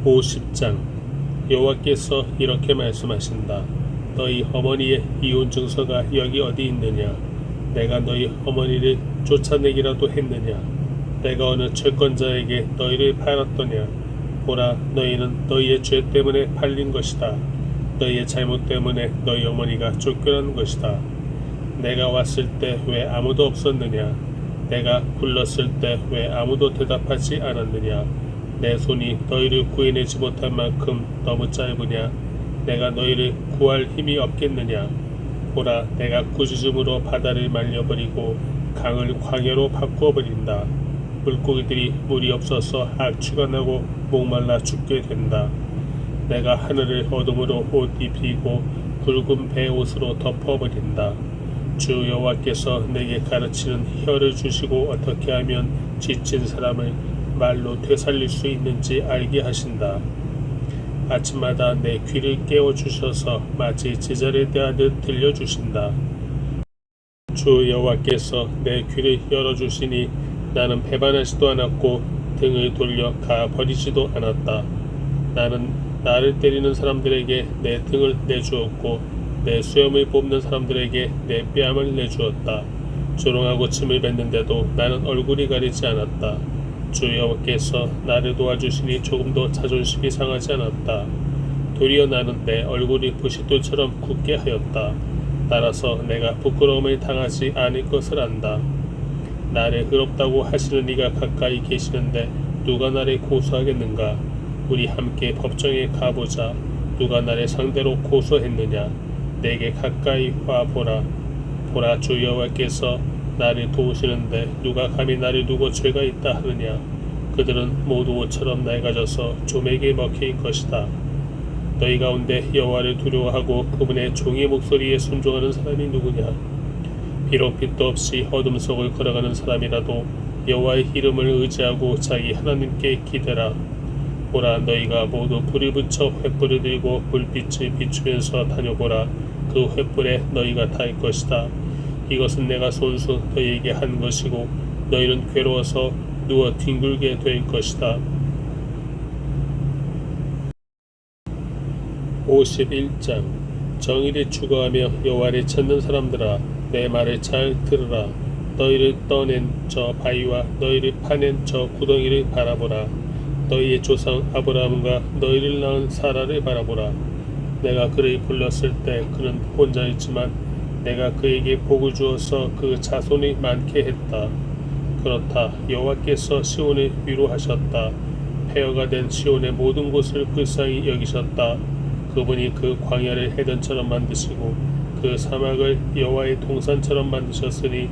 50장 여호와께서 이렇게 말씀하신다. 너희 어머니의 이혼 증서가 여기 어디 있느냐? 내가 너희 어머니를 쫓아내기라도 했느냐? 내가 어느 채권자에게 너희를 팔았더냐? 보라, 너희는 너희의 죄 때문에 팔린 것이다. 너희의 잘못 때문에 너희 어머니가 쫓겨난 것이다. 내가 왔을 때 왜 아무도 없었느냐? 내가 불렀을 때 왜 아무도 대답하지 않았느냐? 내 손이 너희를 구해내지 못한 만큼 너무 짧으냐? 내가 너희를 구할 힘이 없겠느냐? 보라, 내가 꾸짖음으로 바다를 말려버리고 강을 광야로 바꾸어버린다. 물고기들이 물이 없어서 악취가 나고 목말라 죽게 된다. 내가 하늘을 어둠으로 옷 입히고 붉은 배옷으로 덮어버린다. 주 여호와께서 내게 가르치는 혀를 주시고 어떻게 하면 지친 사람을 말로 되살릴 수 있는지 알게 하신다. 아침마다 내 귀를 깨워주셔서 마치 제자를 대하듯 들려주신다. 주 여호와께서 내 귀를 열어주시니 나는 배반하지도 않았고 등을 돌려 가버리지도 않았다. 나는 나를 때리는 사람들에게 내 등을 내주었고 내 수염을 뽑는 사람들에게 내 뺨을 내주었다. 조롱하고 침을 뱉는데도 나는 얼굴이 가리지 않았다. 주 여호와께서 나를 도와주시니 조금도 자존심이 상하지 않았다. 도리어 나는 내 얼굴이 부싯돌처럼 굳게 하였다. 따라서 내가 부끄러움을 당하지 않을 것을 안다. 나를 의롭다고 하시는 이가 가까이 계시는데 누가 나를 고소하겠는가? 우리 함께 법정에 가보자. 누가 나를 상대로 고소했느냐? 내게 가까이 와보라. 보라, 주 여호와께서 나를 도우시는데 누가 감히 나를 두고 죄가 있다 하느냐? 그들은 모두 옷처럼 낡아져서 좀에게 먹힐 것이다. 너희 가운데 여호와를 두려워하고 그분의 종의 목소리에 순종하는 사람이 누구냐? 비록 빛도 없이 어둠 속을 걸어가는 사람이라도 여호와의 이름을 의지하고 자기 하나님께 기대라. 보라, 너희가 모두 불을 붙여 횃불을 들고 불빛을 비추면서 다녀보라. 그 횃불에 너희가 탈 것이다. 이것은 내가 손수 너희에게 한 것이고 너희는 괴로워서 누워 뒹굴게 될 것이다. 51장 정의를 추구하며 여호와를 찾는 사람들아, 내 말을 잘 들으라. 너희를 떠낸 저 바위와 너희를 파낸 저 구덩이를 바라보라. 너희의 조상 아브라함과 너희를 낳은 사라를 바라보라. 내가 그를 불렀을 때 그는 혼자였지만 내가 그에게 복을 주어서 그 자손이 많게 했다. 그렇다. 여호와께서 시온을 위로하셨다. 폐허가 된 시온의 모든 곳을 불쌍히 여기셨다. 그분이 그 광야를 해변처럼 만드시고 그 사막을 여호와의 동산처럼 만드셨으니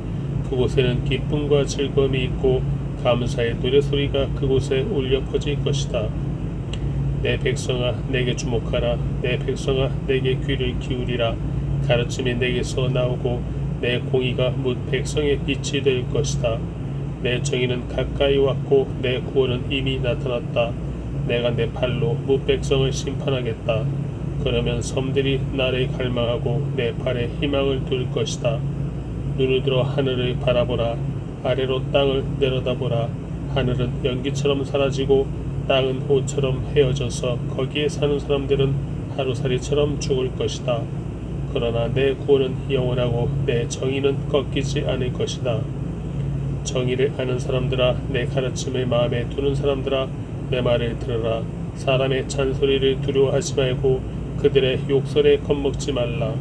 그곳에는 기쁨과 즐거움이 있고 감사의 노래소리가 그곳에 울려 퍼질 것이다. 내 백성아, 내게 주목하라. 내 백성아, 내게 귀를 기울이라. 가르침이 내게서 나오고 내 공의가 뭇 백성의 빛이 될 것이다. 내 정의는 가까이 왔고 내 구원은 이미 나타났다. 내가 내 팔로 뭇 백성을 심판하겠다. 그러면 섬들이 나를 갈망하고 내 팔에 희망을 둘 것이다. 눈을 들어 하늘을 바라보라. 아래로 땅을 내려다보라. 하늘은 연기처럼 사라지고 땅은 옷처럼 헤어져서 거기에 사는 사람들은 하루살이처럼 죽을 것이다. 그러나 내 구원은 영원하고 내 정의는 꺾이지 않을 것이다. 정의를 아는 사람들아, 내 가르침을 마음에 두는 사람들아, 내 말을 들으라. 사람의 잔소리를 두려워하지 말고 그들의 욕설에 겁먹지 말라.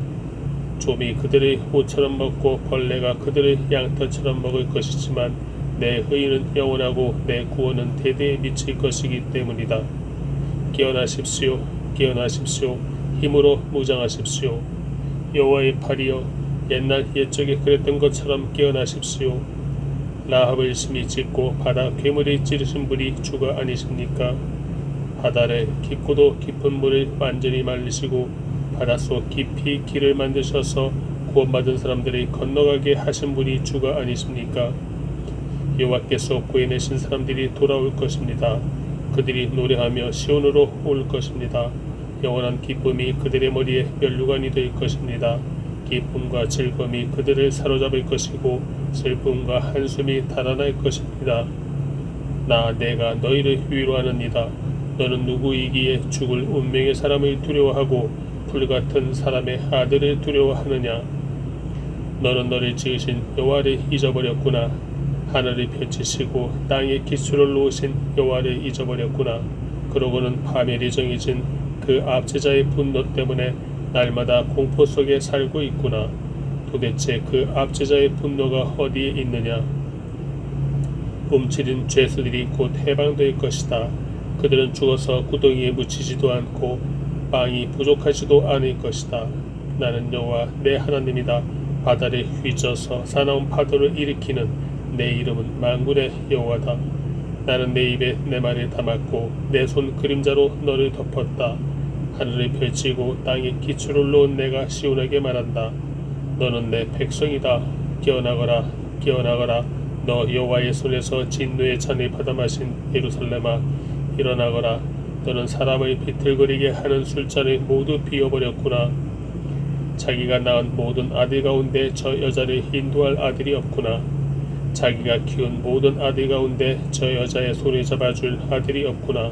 좀이 그들의 옷처럼 먹고 벌레가 그들의 양털처럼 먹을 것이지만 내 의는 영원하고 내 구원은 대대에 미칠 것이기 때문이다. 깨어나십시오. 깨어나십시오. 힘으로 무장하십시오. 여호와의 팔이여, 옛날 옛적에 그랬던 것처럼 깨어나십시오. 라합을 심히 찢고 바다 괴물을 찌르신 분이 주가 아니십니까? 바다를 깊고도 깊은 물을 완전히 말리시고 바닷속 깊이 길을 만드셔서 구원받은 사람들이 건너가게 하신 분이 주가 아니십니까? 여호와께서 구해내신 사람들이 돌아올 것입니다. 그들이 노래하며 시온으로 올 것입니다. 영원한 기쁨이 그들의 머리에 면류관이 될 것입니다. 기쁨과 즐거움이 그들을 사로잡을 것이고 슬픔과 한숨이 달아날 것입니다. 내가 너희를 위로하느니라. 너는 누구이기에 죽을 운명의 사람을 두려워하고 불같은 사람의 아들을 두려워하느냐? 너는 너를 지으신 여호와를 잊어버렸구나. 하늘을 펼치시고 땅에 기초를 놓으신 여호와를 잊어버렸구나. 그러고는 파멸이 정해진 그 압제자의 분노 때문에 날마다 공포 속에 살고 있구나. 도대체 그 압제자의 분노가 어디에 있느냐? 움츠린 죄수들이 곧 해방될 것이다. 그들은 죽어서 구덩이에 묻히지도 않고 빵이 부족하지도 않을 것이다. 나는 여호와 내 하나님이다. 바다를 휘저어서 사나운 파도를 일으키는 내 이름은 만군의 여호와다. 나는 내 입에 내 말을 담았고 내 손 그림자로 너를 덮었다. 하늘을 펼치고 땅에 기초를 놓은 내가 시온에게 말한다. 너는 내 백성이다. 깨어나거라, 깨어나거라. 너 여호와의 손에서 진노의 잔을 받아 마신 예루살렘아, 일어나거라. 너는 사람을 비틀거리게 하는 술잔을 모두 비워버렸구나. 자기가 낳은 모든 아들 가운데 저 여자를 인도할 아들이 없구나. 자기가 키운 모든 아들 가운데 저 여자의 손을 잡아줄 아들이 없구나.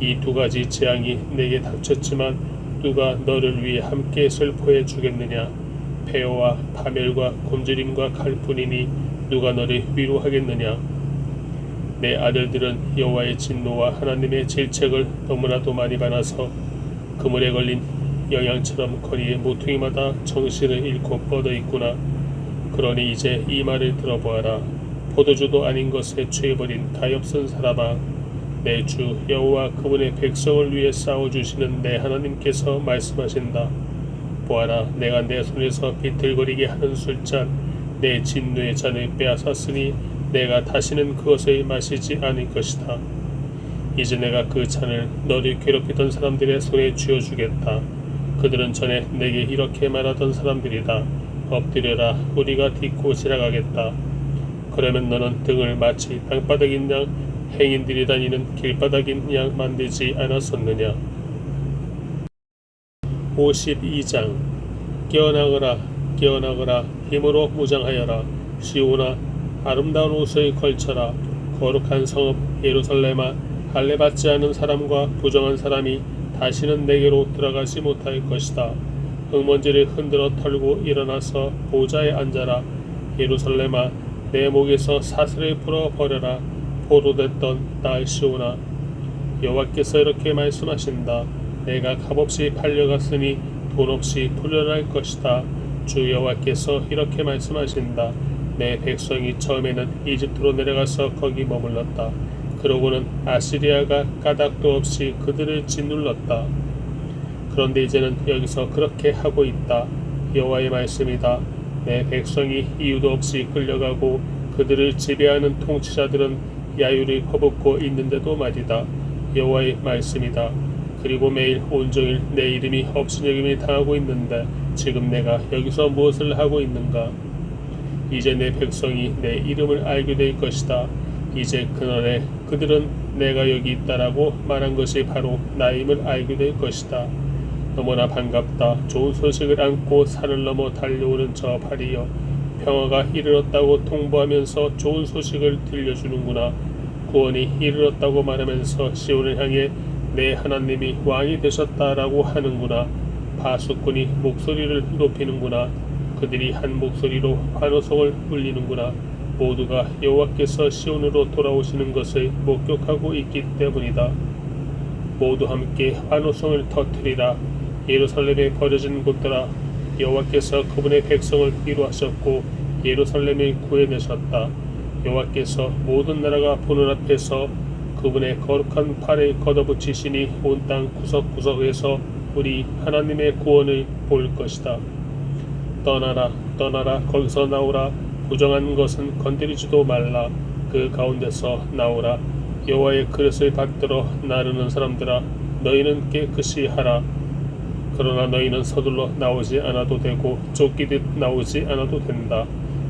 이 두 가지 재앙이 내게 닥쳤지만 누가 너를 위해 함께 슬퍼해 주겠느냐? 폐허와 파멸과 굶주림과 칼뿐이니 누가 너를 위로하겠느냐? 내 아들들은 여호와의 진노와 하나님의 질책을 너무나도 많이 받아서 그물에 걸린 영양처럼 거리의 모퉁이마다 정신을 잃고 뻗어 있구나. 그러니 이제 이 말을 들어보아라. 포도주도 아닌 것에 취해버린 가엾은 사람아, 내 주 여호와 그분의 백성을 위해 싸워주시는 내 하나님께서 말씀하신다. 보아라, 내가 내 손에서 비틀거리게 하는 술잔, 내 진노의 잔을 빼앗았으니 내가 다시는 그것을 마시지 않을 것이다. 이제 내가 그 잔을 너를 괴롭히던 사람들의 손에 쥐어주겠다. 그들은 전에 내게 이렇게 말하던 사람들이다. 엎드려라, 우리가 딛고 지나가겠다. 그러면 너는 등을 마치 땅바닥인 양, 행인들이 다니는 길바닥인 양 만들지 않았었느냐? 52장. 깨어나거라, 깨어나거라. 힘으로 무장하여라. 시온아, 아름다운 옷을 걸쳐라. 거룩한 성읍 예루살렘아, 할례받지 않은 사람과 부정한 사람이 다시는 내게로 들어가지 못할 것이다. 흙먼지를 흔들어 털고 일어나서 보좌에 앉아라. 예루살렘아, 내 목에서 사슬을 풀어 버려라. 포로됐던 딸 시온아, 여호와께서 이렇게 말씀하신다. 내가 값없이 팔려갔으니 돈 없이 풀려날 것이다. 주 여호와께서 이렇게 말씀하신다. 내 백성이 처음에는 이집트로 내려가서 거기 머물렀다. 그러고는 아시리아가 까닭도 없이 그들을 짓눌렀다. 그런데 이제는 여기서 그렇게 하고 있다. 여호와의 말씀이다. 내 백성이 이유도 없이 끌려가고 그들을 지배하는 통치자들은 야유를 퍼붓고 있는데도 말이다. 여호와의 말씀이다. 그리고 매일 온종일 내 이름이 업신여김을 당하고 있는데 지금 내가 여기서 무엇을 하고 있는가? 이제 내 백성이 내 이름을 알게 될 것이다. 이제 그날에 그들은 내가 여기 있다라고 말한 것이 바로 나임을 알게 될 것이다. 너무나 반갑다. 좋은 소식을 안고 산을 넘어 달려오는 저 발이여, 평화가 이르렀다고 통보하면서 좋은 소식을 들려주는구나. 구원이 이르렀다고 말하면서 시온을 향해 내 하나님이 왕이 되셨다라고 하는구나. 바수꾼이 목소리를 높이는구나. 그들이 한 목소리로 환호성을 울리는구나. 모두가 여호와께서 시온으로 돌아오시는 것을 목격하고 있기 때문이다. 모두 함께 환호성을 터뜨리라. 예루살렘에 버려진 곳들아, 여호와께서 그분의 백성을 위로하셨고 예루살렘을 구해내셨다. 여호와께서 모든 나라가 보는 앞에서 그분의 거룩한 팔을 걷어붙이시니 온 땅 구석구석에서 우리 하나님의 구원을 볼 것이다. 떠나라, 떠나라, 거기서 나오라. 부정한 것은 건드리지도 말라. 그 가운데서 나오라. 여호와의 그릇을 받들어 나르는 사람들아, 너희는 깨끗이 하라. 그러나 너희는 서둘러 나오지 않아도 되고 쫓기듯 나오지 않아도 된다.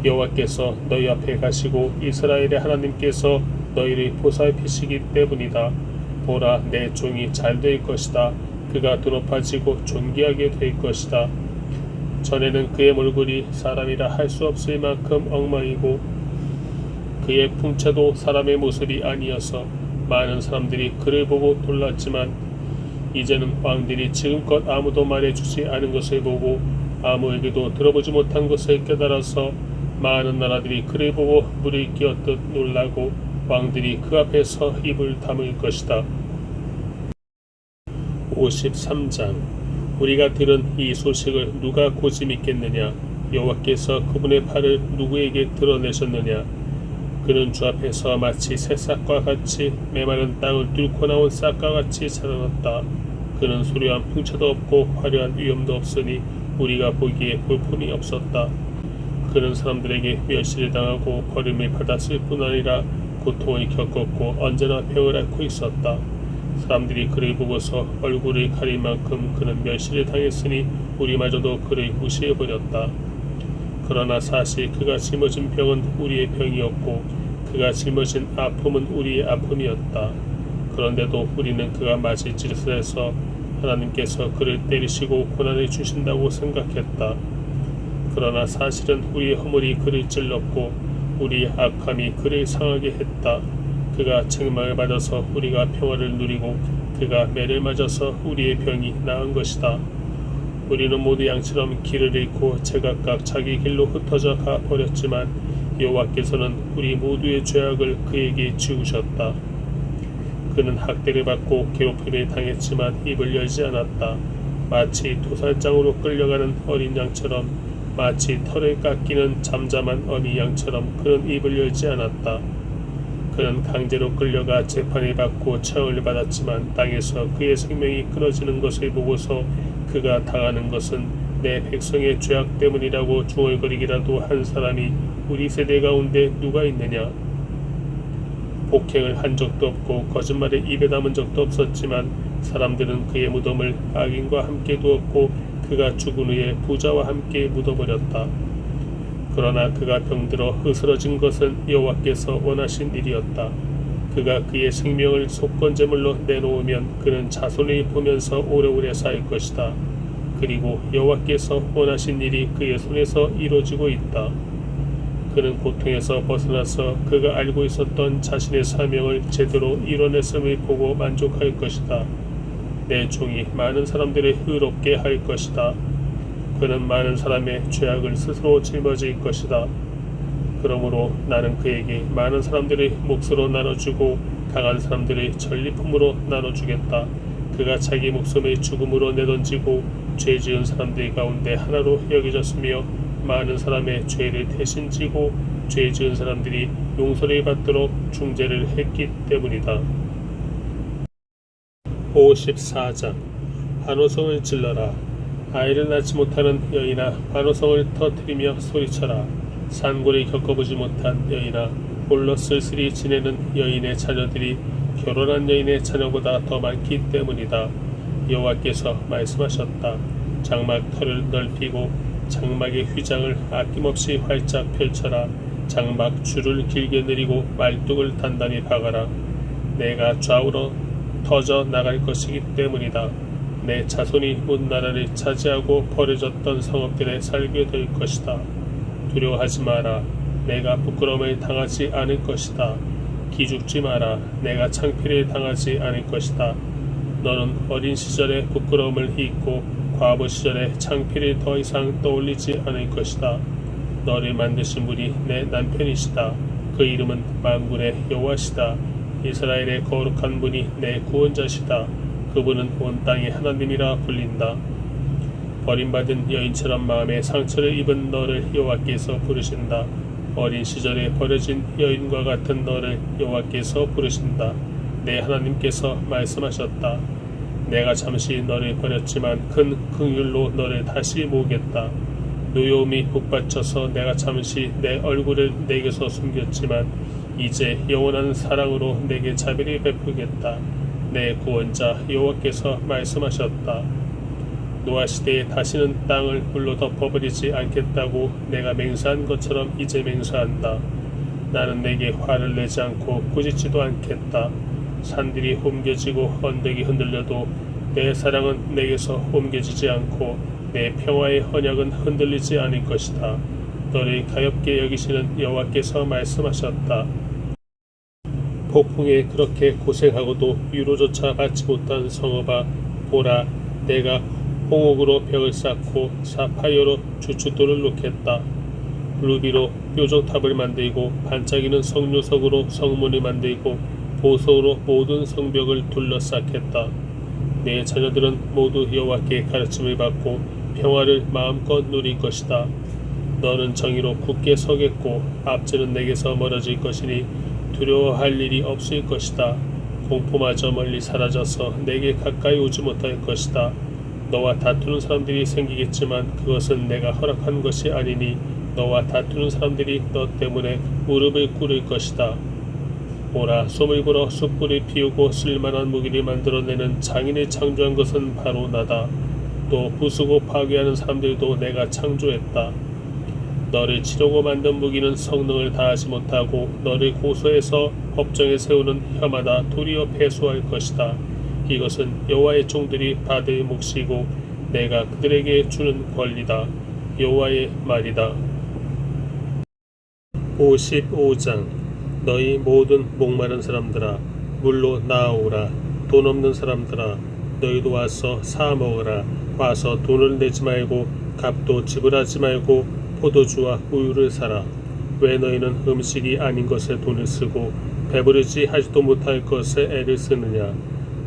여호와께서 너희 앞에 가시고 이스라엘의 하나님께서 너희를 보살피시기 때문이다. 보라, 내 종이 잘 될 것이다. 그가 높아지고 존귀하게 될 것이다. 전에는 그의 얼굴이 사람이라 할 수 없을 만큼 엉망이고 그의 풍채도 사람의 모습이 아니어서 많은 사람들이 그를 보고 놀랐지만 이제는 왕들이 지금껏 아무도 말해주지 않은 것을 보고 아무에게도 들어보지 못한 것을 깨달아서 많은 나라들이 그를 보고 물을 끼얹듯 놀라고 왕들이 그 앞에서 입을 다물 것이다. 53장 우리가 들은 이 소식을 누가 고지 믿겠느냐? 여호와께서 그분의 팔을 누구에게 드러내셨느냐? 그는 주 앞에서 마치 새싹과 같이 메마른 땅을 뚫고 나온 싹과 같이 자라났다. 그는 소려한 풍채도 없고 화려한 위엄도 없으니 우리가 보기에 볼품이 없었다. 그는 사람들에게 멸시를 당하고 버림을 받았을 뿐 아니라 고통을 겪었고 언제나 병을 앓고 있었다. 사람들이 그를 보고서 얼굴을 가릴 만큼 그는 멸시를 당했으니 우리마저도 그를 무시해버렸다. 그러나 사실 그가 짊어진 병은 우리의 병이었고 그가 짊어진 아픔은 우리의 아픔이었다. 그런데도 우리는 그가 맞을 짓을 해서 하나님께서 그를 때리시고 고난을 주신다고 생각했다. 그러나 사실은 우리의 허물이 그를 찔렀고 우리의 악함이 그를 상하게 했다. 그가 책망을 받아서 우리가 평화를 누리고 그가 매를 맞아서 우리의 병이 나은 것이다. 우리는 모두 양처럼 길을 잃고 제각각 자기 길로 흩어져 가 버렸지만 여호와께서는 우리 모두의 죄악을 그에게 지우셨다. 그는 학대를 받고 괴롭힘을 당했지만 입을 열지 않았다. 마치 도살장으로 끌려가는 어린 양처럼 마치 털을 깎이는 잠잠한 어미 양처럼 그는 입을 열지 않았다. 그는 강제로 끌려가 재판을 받고 처형을 받았지만 땅에서 그의 생명이 끊어지는 것을 보고서 그가 당하는 것은 내 백성의 죄악 때문이라고 중얼거리기라도 한 사람이 우리 세대 가운데 누가 있느냐? 폭행을 한 적도 없고 거짓말을 입에 담은 적도 없었지만 사람들은 그의 무덤을 악인과 함께 두었고 그가 죽은 후에 부자와 함께 묻어버렸다. 그러나 그가 병들어 으스러진 것은 여호와께서 원하신 일이었다. 그가 그의 생명을 속건제물로 내놓으면 그는 자손을 보면서 오래오래 살 것이다. 그리고 여호와께서 원하신 일이 그의 손에서 이루어지고 있다. 그는 고통에서 벗어나서 그가 알고 있었던 자신의 사명을 제대로 이뤄냈음을 보고 만족할 것이다. 내 종이 많은 사람들을 의롭게 할 것이다. 그는 많은 사람의 죄악을 스스로 짊어질 것이다. 그러므로 나는 그에게 많은 사람들을 몫으로 나눠주고 강한 사람들을 전리품으로 나눠주겠다. 그가 자기 목숨을 죽음으로 내던지고 죄 지은 사람들 가운데 하나로 여겨졌으며 많은 사람의 죄를 대신 지고 죄 지은 사람들이 용서를 받도록 중재를 했기 때문이다. 54장 환호성을 질러라. 아이를 낳지 못하는 여인아 환호성을 터뜨리며 소리쳐라. 산고를 겪어보지 못한 여인아 홀로 쓸쓸히 지내는 여인의 자녀들이 결혼한 여인의 자녀보다 더 많기 때문이다. 여호와께서 말씀하셨다. 장막 털을 넓히고 장막의 휘장을 아낌없이 활짝 펼쳐라. 장막 줄을 길게 내리고 말뚝을 단단히 박아라. 내가 좌우로 터져 나갈 것이기 때문이다. 내 자손이 문나라를 차지하고 버려졌던 성읍들에 살게 될 것이다. 두려워하지 마라. 내가 부끄러움을 당하지 않을 것이다. 기죽지 마라. 내가 창피를 당하지 않을 것이다. 너는 어린 시절의 부끄러움을 잊고 과부 시절의 창피를 더 이상 떠올리지 않을 것이다. 너를 만드신 분이 내 남편이시다. 그 이름은 만군의 여호와시다. 이스라엘의 거룩한 분이 내 구원자시다. 그분은 온 땅의 하나님이라 불린다. 버림받은 여인처럼 마음에 상처를 입은 너를 여호와께서 부르신다. 어린 시절에 버려진 여인과 같은 너를 여호와께서 부르신다. 내 하나님께서 말씀하셨다. 내가 잠시 너를 버렸지만 큰 긍휼로 너를 다시 모으겠다. 노여움이 북받쳐서 내가 잠시 내 얼굴을 내게서 숨겼지만 이제 영원한 사랑으로 내게 자비를 베풀겠다. 내 구원자 여호와께서 말씀하셨다. 노아 시대에 다시는 땅을 물로 덮어버리지 않겠다고 내가 맹세한 것처럼 이제 맹세한다. 나는 내게 화를 내지 않고 꾸짖지도 않겠다. 산들이 옮겨지고 언덕이 흔들려도 내 사랑은 내게서 옮겨지지 않고 내 평화의 언약은 흔들리지 않을 것이다. 너를 가엾게 여기시는 여호와께서 말씀하셨다. 폭풍에 그렇게 고생하고도 위로조차 받지 못한 성읍아, 보라, 내가 홍옥으로 벽을 쌓고 사파이어로 주춧돌을 놓겠다. 루비로 뾰족탑을 만들고 반짝이는 석류석으로 성문을 만들고 보석으로 모든 성벽을 둘러싸겠다. 내 자녀들은 모두 여호와께 가르침을 받고 평화를 마음껏 누릴 것이다. 너는 정의로 굳게 서겠고 압제는 내게서 멀어질 것이니 두려워할 일이 없을 것이다. 공포마저 멀리 사라져서 내게 가까이 오지 못할 것이다. 너와 다투는 사람들이 생기겠지만 그것은 내가 허락한 것이 아니니 너와 다투는 사람들이 너 때문에 무릎을 꿇을 것이다. 보라, 솜을 불어 숯불을 피우고 쓸만한 무기를 만들어내는 장인을 창조한 것은 바로 나다. 또 부수고 파괴하는 사람들도 내가 창조했다. 너를 치려고 만든 무기는 성능을 다하지 못하고 너를 고소해서 법정에 세우는 혀마다 도리어 패소할 것이다. 이것은 여호와의 종들이 받을 몫이고 내가 그들에게 주는 권리다. 여호와의 말이다. 55장. 너희 모든 목마른 사람들아, 물로 나아오라. 돈 없는 사람들아, 너희도 와서 사 먹으라. 와서 돈을 내지 말고 값도 지불하지 말고 포도주와 우유를 사라. 왜 너희는 음식이 아닌 것에 돈을 쓰고 배부르지 하지도 못할 것에 애를 쓰느냐.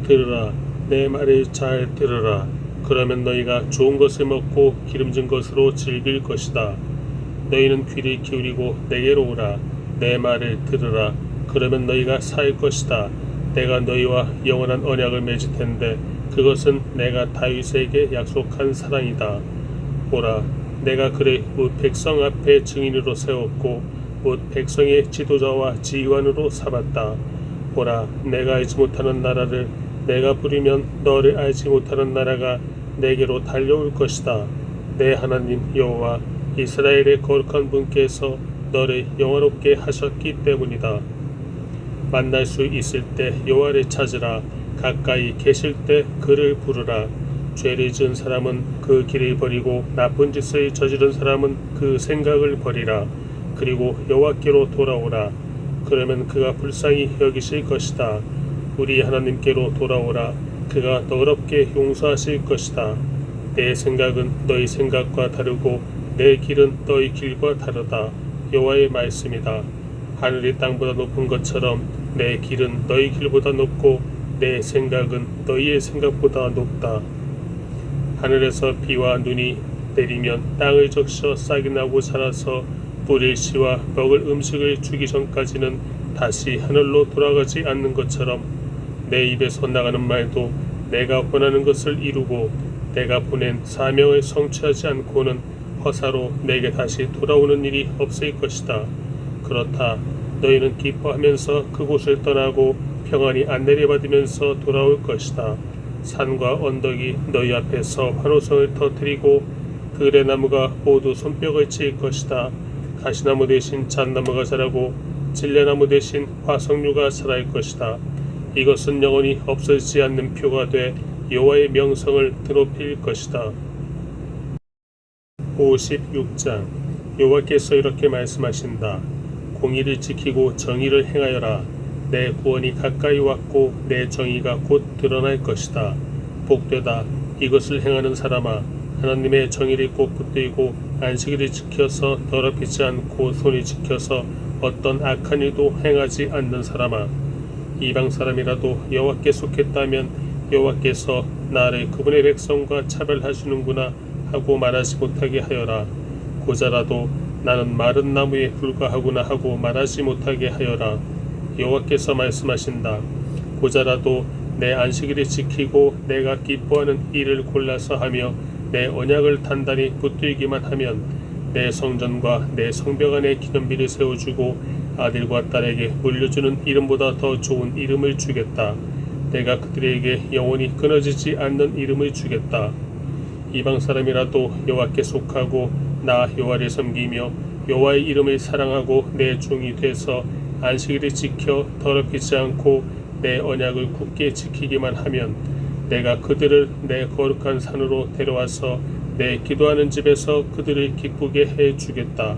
들으라, 내 말을 잘 들으라. 그러면 너희가 좋은 것을 먹고 기름진 것으로 즐길 것이다. 너희는 귀를 기울이고 내게로 오라. 내 말을 들으라. 그러면 너희가 살 것이다. 내가 너희와 영원한 언약을 맺을 텐데 그것은 내가 다윗에게 약속한 사랑이다. 보라, 내가 그를 뭇 백성 앞에 증인으로 세웠고 뭇 백성의 지도자와 지휘관으로 삼았다. 보라, 내가 알지 못하는 나라를 내가 부리면 너를 알지 못하는 나라가 내게로 달려올 것이다. 내 하나님 여호와 이스라엘의 거룩한 분께서 너를 영화롭게 하셨기 때문이다. 만날 수 있을 때 여호와를 찾으라. 가까이 계실 때 그를 부르라. 죄를 지은 사람은 그 길을 버리고 나쁜 짓을 저지른 사람은 그 생각을 버리라. 그리고 여호와께로 돌아오라. 그러면 그가 불쌍히 여기실 것이다. 우리 하나님께로 돌아오라. 그가 너그럽게 용서하실 것이다. 내 생각은 너희 생각과 다르고 내 길은 너희 길과 다르다. 여호와의 말씀이다. 하늘이 땅보다 높은 것처럼 내 길은 너희 길보다 높고 내 생각은 너희의 생각보다 높다. 하늘에서 비와 눈이 내리면 땅을 적셔 싹이 나고 자라서 뿌릴 씨와 먹을 음식을 주기 전까지는 다시 하늘로 돌아가지 않는 것처럼 내 입에서 나가는 말도 내가 원하는 것을 이루고 내가 보낸 사명을 성취하지 않고는 허사로 내게 다시 돌아오는 일이 없을 것이다. 그렇다. 너희는 기뻐하면서 그곳을 떠나고 평안히 안내를 받으면서 돌아올 것이다. 산과 언덕이 너희 앞에서 환호성을 터뜨리고 그레나무가 모두 손뼉을 칠 것이다. 가시나무 대신 잣나무가 자라고 질레나무 대신 화석류가 자랄 것이다. 이것은 영원히 없어지지 않는 표가 돼 여호와의 명성을 드높일 것이다. 56장. 여호와께서 이렇게 말씀하신다. 공의를 지키고 정의를 행하여라. 내 구원이 가까이 왔고 내 정의가 곧 드러날 것이다. 복되다. 이것을 행하는 사람아, 하나님의 정의를 꼭 붙들고 안식일을 지켜서 더럽히지 않고 손을 지켜서 어떤 악한 일도 행하지 않는 사람아. 이방 사람이라도 여호와께 속했다면 여호와께서 나를 그분의 백성과 차별하시는구나 하고 말하지 못하게 하여라. 고자라도 나는 마른 나무에 불과하구나 하고 말하지 못하게 하여라. 여호와께서 말씀하신다. 고자라도 내 안식일을 지키고 내가 기뻐하는 일을 골라서 하며 내 언약을 단단히 붙들기만 하면 내 성전과 내 성벽 안에 기념비를 세워주고 아들과 딸에게 물려주는 이름보다 더 좋은 이름을 주겠다. 내가 그들에게 영원히 끊어지지 않는 이름을 주겠다. 이방 사람이라도 여호와께 속하고 나 여호와를 섬기며 여호와의 이름을 사랑하고 내 종이 돼서 안식일을 지켜 더럽히지 않고 내 언약을 굳게 지키기만 하면 내가 그들을 내 거룩한 산으로 데려와서 내 기도하는 집에서 그들을 기쁘게 해 주겠다.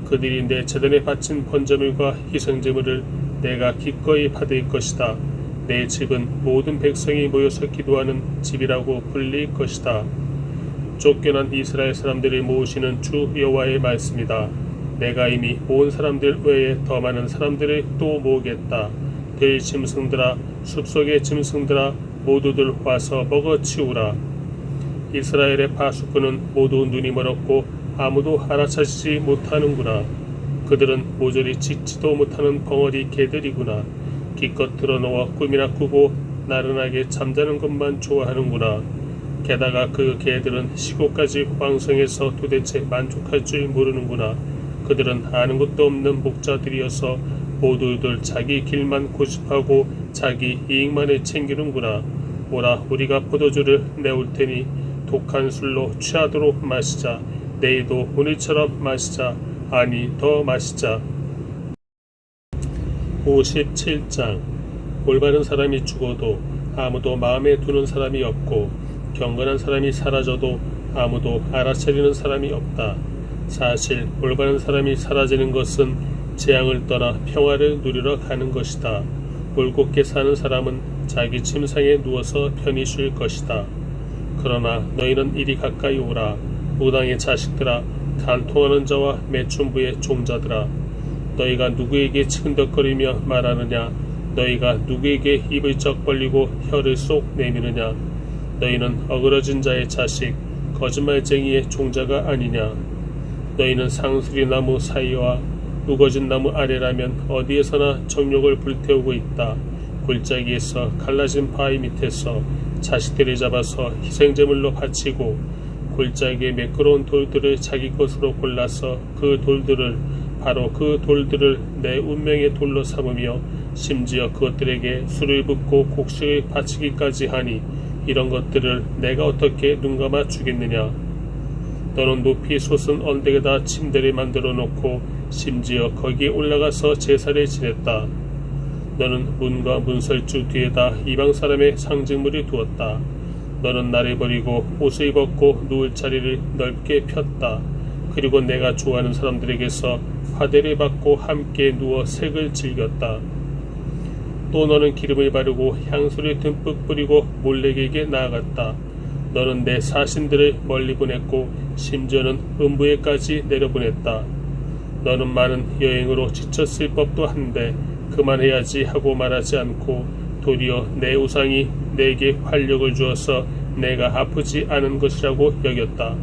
그들이 내 제단에 바친 번제물과 희생제물을 내가 기꺼이 받을 것이다. 내 집은 모든 백성이 모여서 기도하는 집이라고 불릴 것이다. 쫓겨난 이스라엘 사람들을 모으시는 주 여호와의 말씀이다. 내가 이미 모은 사람들 외에 더 많은 사람들을 또 모으겠다. 들 짐승들아, 숲속의 짐승들아, 모두들 와서 먹어치우라. 이스라엘의 파수꾼은 모두 눈이 멀었고 아무도 알아차리지 못하는구나. 그들은 모조리 짖지도 못하는 벙어리 개들이구나. 기껏 들어놓아 꿈이나 꾸고 나른하게 잠자는 것만 좋아하는구나. 게다가 그 개들은 시고까지 왕성해서 도대체 만족할 줄 모르는구나. 그들은 아는 것도 없는 목자들이어서 모두들 자기 길만 고집하고 자기 이익만을 챙기는구나. 오라, 우리가 포도주를 내올 테니 독한 술로 취하도록 마시자. 내일도 오늘처럼 마시자. 아니, 더 마시자. 57장. 올바른 사람이 죽어도 아무도 마음에 두는 사람이 없고 경건한 사람이 사라져도 아무도 알아차리는 사람이 없다. 사실 올바른 사람이 사라지는 것은 재앙을 떠나 평화를 누리러 가는 것이다. 올곧게 사는 사람은 자기 침상에 누워서 편히 쉴 것이다. 그러나 너희는 이리 가까이 오라. 무당의 자식들아, 간통하는 자와 매춘부의 종자들아, 너희가 누구에게 치근덕거리며 말하느냐? 너희가 누구에게 입을 쩍 벌리고 혀를 쏙 내미느냐? 너희는 어그러진 자의 자식, 거짓말쟁이의 종자가 아니냐? 너희는 상수리 나무 사이와 우거진 나무 아래라면 어디에서나 정욕을 불태우고 있다. 골짜기에서 갈라진 바위 밑에서 자식들을 잡아서 희생제물로 바치고 골짜기의 매끄러운 돌들을 자기 것으로 골라서 그 돌들을 내 운명의 돌로 삼으며 심지어 그것들에게 술을 붓고 곡식을 바치기까지 하니 이런 것들을 내가 어떻게 눈감아 주겠느냐. 너는 높이 솟은 언덕에다 침대를 만들어 놓고 심지어 거기에 올라가서 제사를 지냈다. 너는 문과 문설주 뒤에다 이방 사람의 상징물을 두었다. 너는 나를 버리고 옷을 벗고 누울 자리를 넓게 폈다. 그리고 내가 좋아하는 사람들에게서 화대를 받고 함께 누워 색을 즐겼다. 또 너는 기름을 바르고 향수를 듬뿍 뿌리고 몰래에게 나아갔다. 너는 내 사신들을 멀리 보냈고 심지어는 음부에까지 내려보냈다. 너는 많은 여행으로 지쳤을 법도 한데 그만해야지 하고 말하지 않고 도리어 내 우상이 내게 활력을 주어서 내가 아프지 않은 것이라고 여겼다.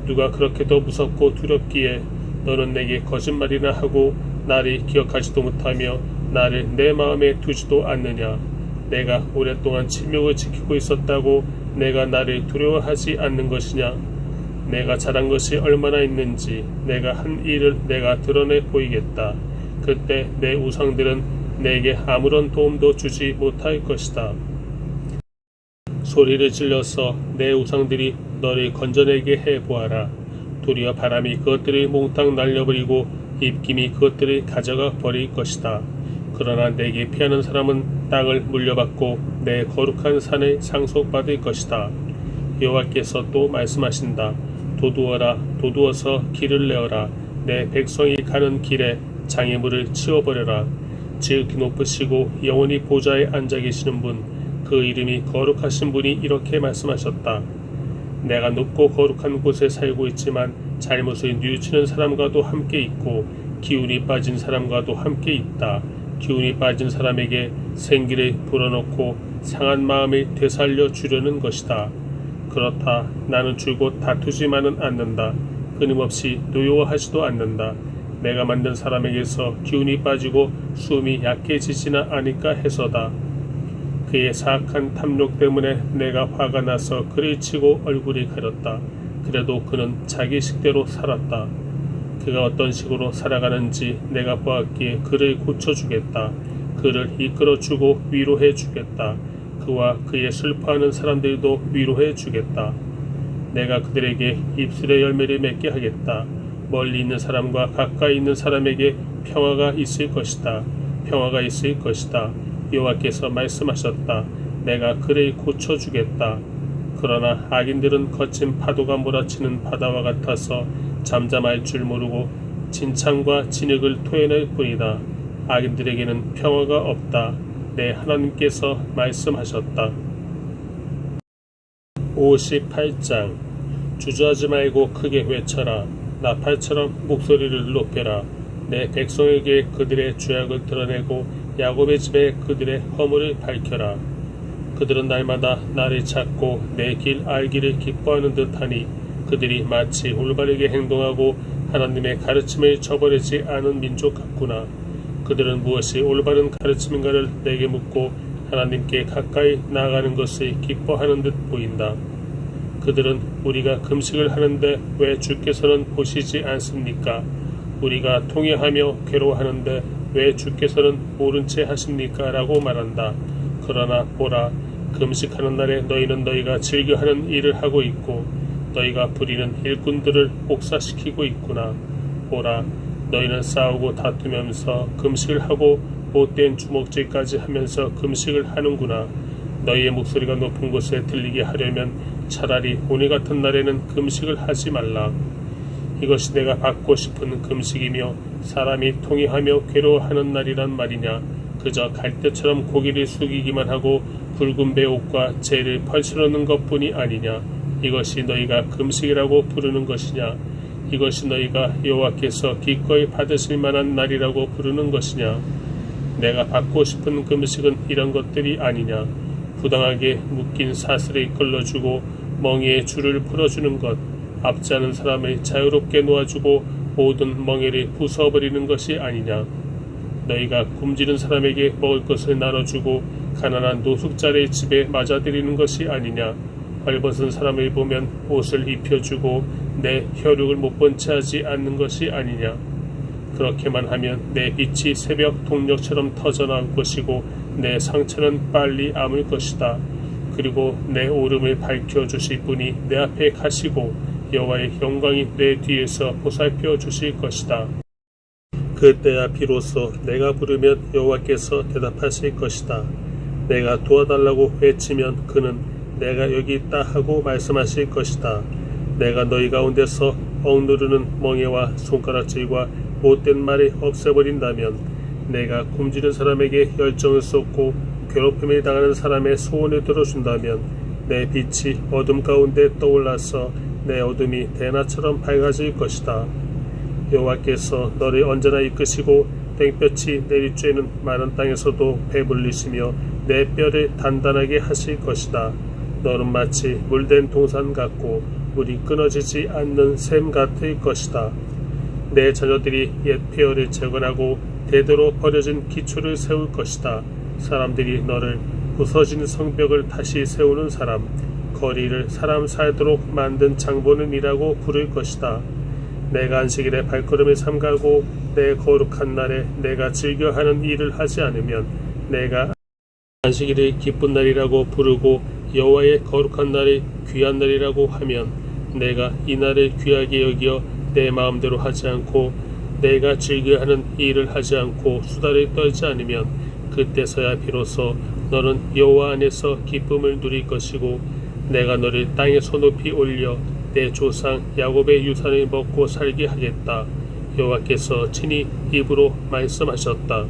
누가 그렇게 더 무섭고 두렵기에 너는 내게 거짓말이나 하고 나를 기억하지도 못하며 나를 내 마음에 두지도 않느냐. 내가 오랫동안 침묵을 지키고 있었다고 내가 나를 두려워하지 않는 것이냐. 내가 잘한 것이 얼마나 있는지 내가 한 일을 내가 드러내 보이겠다. 그때 내 우상들은 내게 아무런 도움도 주지 못할 것이다. 소리를 질러서 내 우상들이 너를 건져내게 해보아라. 도리어 바람이 그것들을 몽땅 날려버리고 입김이 그것들을 가져가 버릴 것이다. 그러나 내게 피하는 사람은 땅을 물려받고 내 거룩한 산을 상속받을 것이다. 여호와께서 또 말씀하신다. 도두어라, 도두어서 길을 내어라. 내 백성이 가는 길에 장애물을 치워버려라. 지극히 높으시고 영원히 보좌에 앉아 계시는 분, 그 이름이 거룩하신 분이 이렇게 말씀하셨다. 내가 높고 거룩한 곳에 살고 있지만 잘못을 뉘우치는 사람과도 함께 있고 기운이 빠진 사람과도 함께 있다. 기운이 빠진 사람에게 생기를 불어넣고 상한 마음을 되살려 주려는 것이다. 그렇다. 나는 줄곧 다투지만은 않는다. 끊임없이 노여워하지도 않는다. 내가 만든 사람에게서 기운이 빠지고 숨이 약해지지나 않을까 해서다. 그의 사악한 탐욕 때문에 내가 화가 나서 그를 치고 얼굴이 가렸다. 그래도 그는 자기 식대로 살았다. 그가 어떤 식으로 살아가는지 내가 보았기에 그를 고쳐주겠다. 그를 이끌어주고 위로해주겠다. 그와 그의 슬퍼하는 사람들도 위로해주겠다. 내가 그들에게 입술의 열매를 맺게 하겠다. 멀리 있는 사람과 가까이 있는 사람에게 평화가 있을 것이다. 평화가 있을 것이다. 여호와께서 말씀하셨다. 내가 그를 고쳐주겠다. 그러나 악인들은 거친 파도가 몰아치는 바다와 같아서 잠잠할 줄 모르고 진창과 진흙을 토해낼 뿐이다. 악인들에게는 평화가 없다. 내 하나님께서 말씀하셨다. 58장 주저하지 말고 크게 외쳐라. 나팔처럼 목소리를 높여라. 내 백성에게 그들의 죄악을 드러내고 야곱의 집에 그들의 허물을 밝혀라. 그들은 날마다 나를 찾고 내 길 알기를 기뻐하는 듯하니 그들이 마치 올바르게 행동하고 하나님의 가르침을 저버리지 않은 민족 같구나. 그들은 무엇이 올바른 가르침인가를 내게 묻고 하나님께 가까이 나아가는 것을 기뻐하는 듯 보인다. 그들은 우리가 금식을 하는데 왜 주께서는 보시지 않습니까? 우리가 통회하며 괴로워하는데 왜 주께서는 모른 채 하십니까? 라고 말한다. 그러나 보라, 금식하는 날에 너희는 너희가 즐겨하는 일을 하고 있고 너희가 부리는 일꾼들을 복사시키고 있구나. 보라, 너희는 싸우고 다투면서 금식을 하고 못된 주먹질까지 하면서 금식을 하는구나. 너희의 목소리가 높은 곳에 들리게 하려면 차라리 오늘 같은 날에는 금식을 하지 말라. 이것이 내가 받고 싶은 금식이며 사람이 통회하며 괴로워하는 날이란 말이냐. 그저 갈대처럼 고기를 숙이기만 하고 붉은 배옷과 재를 펼쳐놓는 것뿐이 아니냐. 이것이 너희가 금식이라고 부르는 것이냐. 이것이 너희가 여호와께서 기꺼이 받으실 만한 날이라고 부르는 것이냐. 내가 받고 싶은 금식은 이런 것들이 아니냐. 부당하게 묶인 사슬을 끌어주고 멍에의 줄을 풀어주는 것, 압제하는 사람을 자유롭게 놓아주고 모든 멍에를 부숴버리는 것이 아니냐. 너희가 굶주린 사람에게 먹을 것을 나눠주고 가난한 노숙자의 집에 맞아들이는 것이 아니냐. 헐벗은 사람을 보면 옷을 입혀주고 내 혈육을 못 본 채 하지 않는 것이 아니냐. 그렇게만 하면 내 빛이 새벽 동력처럼 터져나올 것이고 내 상처는 빨리 아물 것이다. 그리고 내 오름을 밝혀주실 분이 내 앞에 가시고 여호와의 영광이 내 뒤에서 보살펴 주실 것이다. 그때야 비로소 내가 부르면 여호와께서 대답하실 것이다. 내가 도와달라고 외치면 그는 내가 여기 있다 하고 말씀하실 것이다. 내가 너희 가운데서 억누르는 멍에와 손가락질과 못된 말을 없애버린다면, 내가 굶주린 사람에게 열정을 쏟고 괴롭힘을 당하는 사람의 소원을 들어준다면 내 빛이 어둠 가운데 떠올라서 내 어둠이 대낮처럼 밝아질 것이다. 여호와께서 너를 언제나 이끄시고 땡볕이 내리쬐는 마른 땅에서도 배불리시며 내 뼈를 단단하게 하실 것이다. 너는 마치 물된 동산 같고 물이 끊어지지 않는 샘 같을 것이다. 내 자녀들이 옛 폐허를 재건하고 대대로 버려진 기초를 세울 것이다. 사람들이 너를 부서진 성벽을 다시 세우는 사람, 거리를 사람 살도록 만든 장본인이라고 부를 것이다. 내가 안식일에 발걸음을 삼가고 내 거룩한 날에 내가 즐겨하는 일을 하지 않으면, 내가 안식일을 기쁜 날이라고 부르고 여호와의 거룩한 날을 귀한 날이라고 하면, 내가 이 날을 귀하게 여기어 내 마음대로 하지 않고 내가 즐겨하는 일을 하지 않고 수다를 떨지 않으면, 그때서야 비로소 너는 여호와 안에서 기쁨을 누릴 것이고 내가 너를 땅에서 높이 올려 내 조상 야곱의 유산을 먹고 살게 하겠다. 여호와께서 친히 입으로 말씀하셨다.